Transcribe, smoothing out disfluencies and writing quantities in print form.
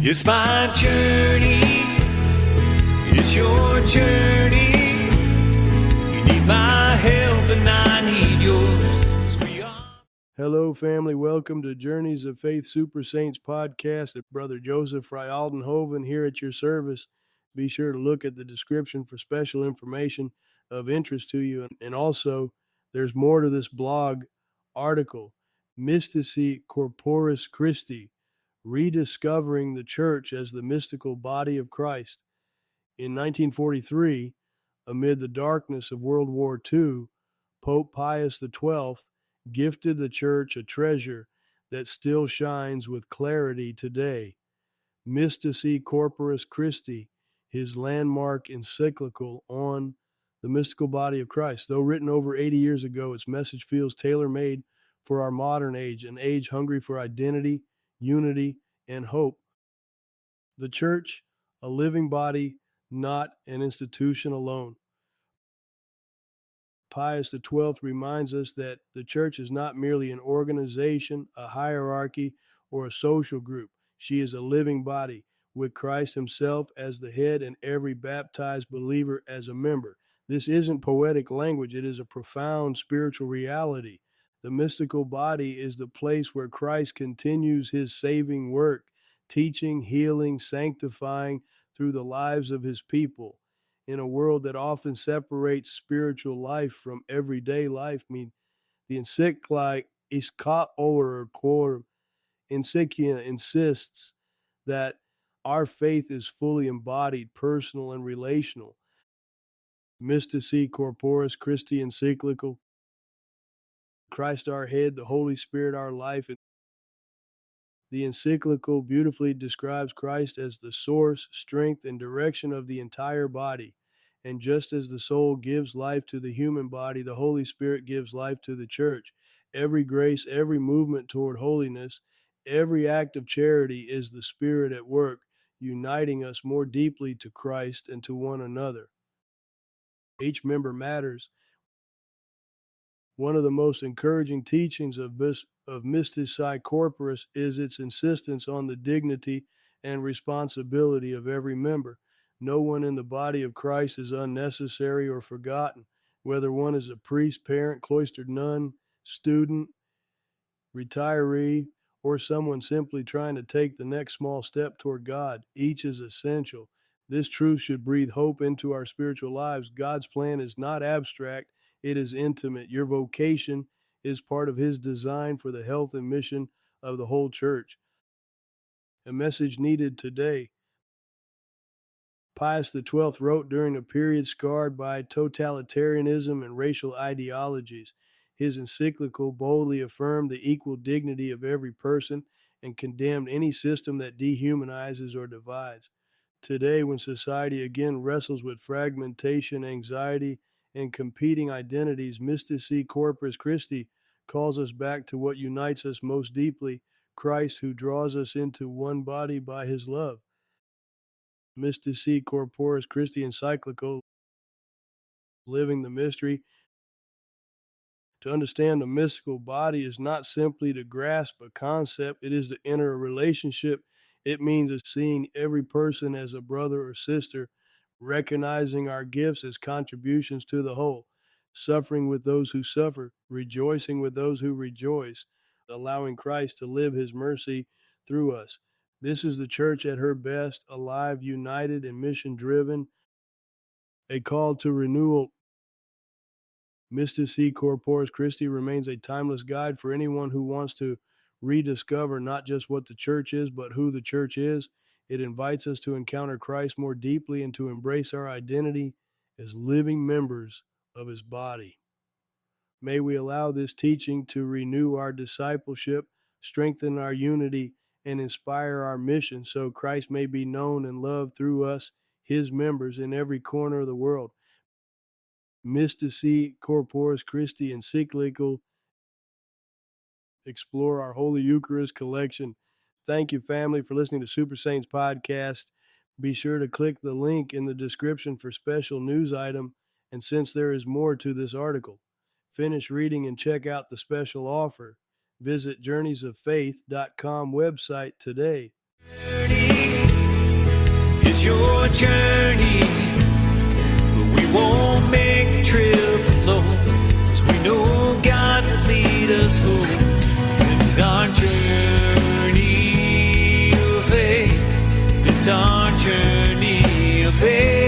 It's my journey, it's your journey. You need my help and I need yours. 'Cause we are... Hello, family. Welcome to Journeys of Faith Super Saints podcast. Brother Joseph Fry Aldenhoven here at your service. Be sure to look at the description for special information of interest to you. And also, there's more to this blog article, Mystici Corporis Christi, Rediscovering the Church as the Mystical Body of Christ. In 1943, amid the darkness of World War II, Pope Pius XII gifted the Church a treasure that still shines with clarity today. Mystici Corporis Christi, his landmark encyclical on the mystical body of Christ. Though written over 80 years ago, its message feels tailor-made for our modern age, an age hungry for identity, unity, and hope. The Church, a living body, not an institution alone. Pius XII reminds us that the Church is not merely an organization, a hierarchy, or a social group. She is a living body, with Christ himself as the head and every baptized believer as a member. This isn't poetic language, it is a profound spiritual reality. The mystical body is the place where Christ continues his saving work, teaching, healing, sanctifying through the lives of his people. In a world that often separates spiritual life from everyday life, the encyclical Encyclia insists that our faith is fully embodied, personal, and relational. Mystici Corporis Christi encyclical, Christ our head, the Holy Spirit our life. The encyclical beautifully describes Christ as the source, strength, and direction of the entire body. And just as the soul gives life to the human body, the Holy Spirit gives life to the church. Every grace, every movement toward holiness, every act of charity is the Spirit at work, uniting us more deeply to Christ and to one another. Each member matters. One of the most encouraging teachings of Mystici Corporis is its insistence on the dignity and responsibility of every member. No one in the body of Christ is unnecessary or forgotten, whether one is a priest, parent, cloistered nun, student, retiree, or someone simply trying to take the next small step toward God. Each is essential. This truth should breathe hope into our spiritual lives. God's plan is not abstract, it is intimate. Your vocation is part of his design for the health and mission of the whole church. A message needed today. Pius XII wrote during a period scarred by totalitarianism and racial ideologies. His encyclical boldly affirmed the equal dignity of every person and condemned any system that dehumanizes or divides. Today, when society again wrestles with fragmentation, anxiety, and competing identities, Mystici Corporis Christi calls us back to what unites us most deeply, Christ who draws us into one body by his love. Mystici Corporis Christi encyclical, Living the Mystery. To understand the mystical body is not simply to grasp a concept, it is to enter a relationship. It means seeing every person as a brother or sister, recognizing our gifts as contributions to the whole, suffering with those who suffer, rejoicing with those who rejoice, allowing Christ to live his mercy through us. This is the church at her best, alive, united, and mission-driven. A call to renewal. Mystici Corporis Christi remains a timeless guide for anyone who wants to rediscover not just what the church is, but who the church is. It invites us to encounter Christ more deeply and to embrace our identity as living members of his body. May we allow this teaching to renew our discipleship, strengthen our unity, and inspire our mission so Christ may be known and loved through us, his members, in every corner of the world. Mystici Corporis Christi encyclical, explore our Holy Eucharist collection. Thank you, family, for listening to Super Saints Podcast. Be sure to click the link in the description for special news item, and since there is more to this article, finish reading and check out the special offer. Visit journeysoffaith.com website today. It's your journey, but we won't make the trip alone, 'cause we know God will lead us home. It's our journey of faith. It's our journey of faith.